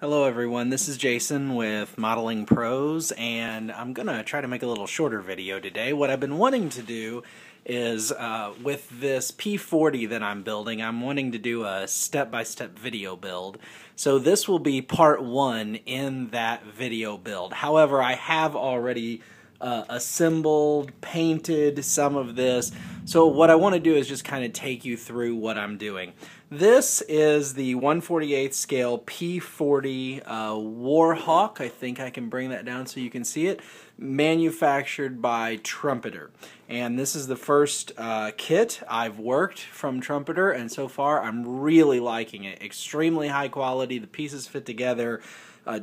Hello everyone, this is Jason with Modeling Pros, and I'm going to try to make a little shorter video today. What I've been wanting to do is, with this P-40 that I'm building, I'm wanting to do a step-by-step video build. So this will be part one in that video build. However, I have already assembled, painted some of this. So what I want to do is just kind of take you through what I'm doing. This is the 1/48 scale P-40 Warhawk. I think I can bring that down so you can see it. Manufactured by Trumpeter. And this is the first kit I've worked from Trumpeter, and so far I'm really liking it. Extremely high quality. The pieces fit together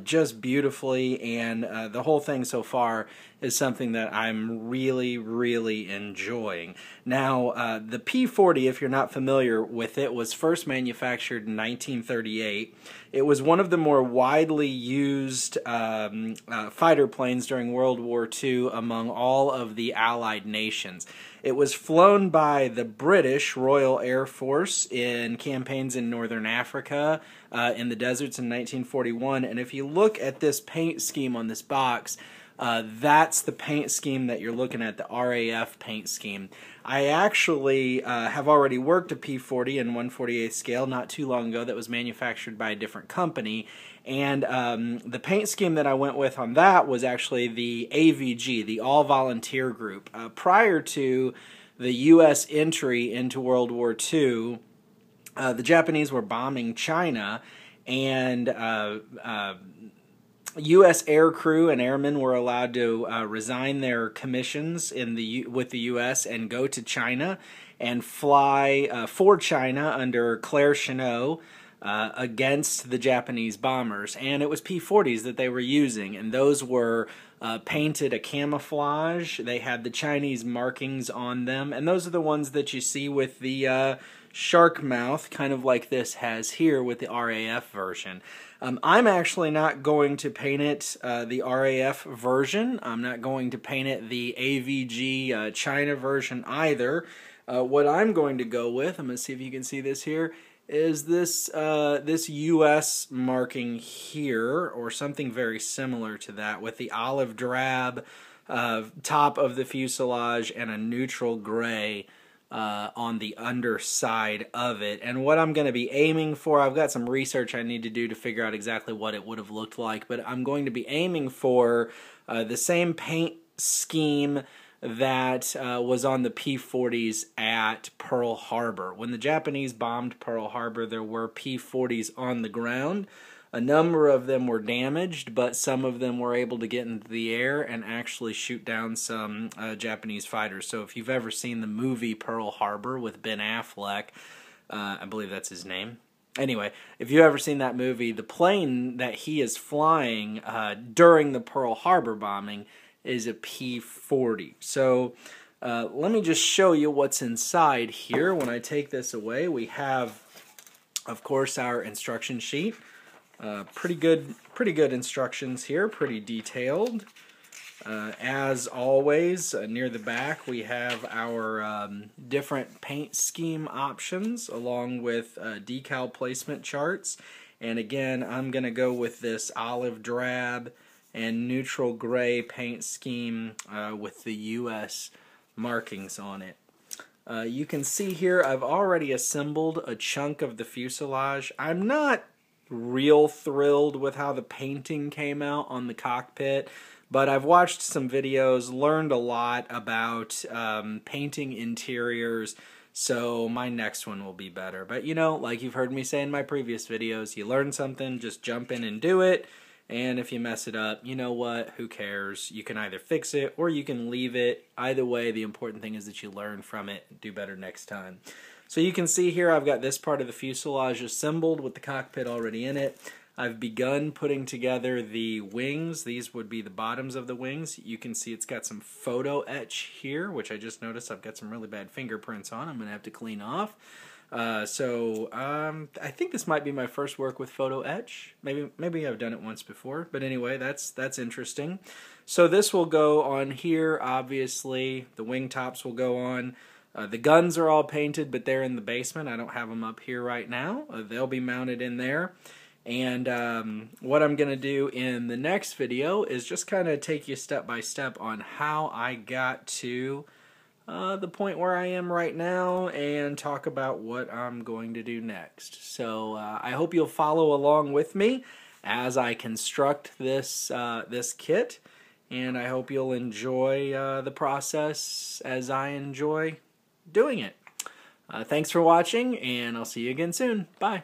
just beautifully, and the whole thing so far is something that I'm really enjoying. Now, the P-40, if you're not familiar with it, was first manufactured in 1938. It was one of the more widely used fighter planes during World War II among all of the Allied nations. It was flown by the British Royal Air Force in campaigns in Northern Africa, in the deserts in 1941, and if you look at this paint scheme on this box, that's the paint scheme that you're looking at, the RAF paint scheme. I actually have already worked a P-40 in 1/48 scale not too long ago that was manufactured by a different company, and the paint scheme that I went with on that was actually the AVG, the All Volunteer Group. Prior to the U.S. entry into World War II, the Japanese were bombing China, and U.S. air crew and airmen were allowed to resign their commissions with the U.S. and go to China and fly for China under Claire Chennault against the Japanese bombers. And it was P-40s that they were using, and those were painted a camouflage. They had the Chinese markings on them, and those are the ones that you see with the shark mouth, kind of like this has here with the RAF version. I'm actually not going to paint it the RAF version. I'm not going to paint it the AVG China version either. What I'm going to go with, I'm going to see if you can see this here, is this this U.S. marking here, or something very similar to that, with the olive drab top of the fuselage and a neutral gray on the underside of it. And what I'm going to be aiming for, I've got some research I need to do to figure out exactly what it would have looked like, but I'm going to be aiming for the same paint scheme that was on the P-40s at Pearl Harbor. When the Japanese bombed Pearl Harbor, there were P-40s on the ground. A number of them were damaged, but some of them were able to get into the air and actually shoot down some Japanese fighters. So if you've ever seen the movie Pearl Harbor with Ben Affleck, I believe that's his name. Anyway, if you've ever seen that movie, the plane that he is flying during the Pearl Harbor bombing is a P-40. So let me just show you what's inside here. When I take this away, we have, of course, our instruction sheet. Pretty good instructions here, pretty detailed. As always, near the back we have our different paint scheme options along with decal placement charts. And again, I'm going to go with this olive drab and neutral gray paint scheme with the U.S. markings on it. You can see here I've already assembled a chunk of the fuselage. I'm not real thrilled with how the painting came out on the cockpit, but I've watched some videos, learned a lot about painting interiors, so my next one will be better. But you know, like you've heard me say in my previous videos, you learn something, just jump in and do it, and if you mess it up, you know what, who cares? You can either fix it or you can leave it. Either way, the important thing is that you learn from it and do better next time. So you can see here I've got this part of the fuselage assembled with the cockpit already in it. I've begun putting together the wings. These would be the bottoms of the wings. You can see it's got some photo etch here, which I just noticed I've got some really bad fingerprints on. I'm going to have to clean off. I think this might be my first work with photo etch. Maybe I've done it once before, but anyway, that's interesting. So this will go on here, obviously. The wing tops will go on. The guns are all painted, but they're in the basement. I don't have them up here right now. They'll be mounted in there. And what I'm going to do in the next video is just kind of take you step by step on how I got to the point where I am right now and talk about what I'm going to do next. So I hope you'll follow along with me as I construct this, this kit, and I hope you'll enjoy the process as I enjoy doing it. Thanks for watching, and I'll see you again soon. Bye.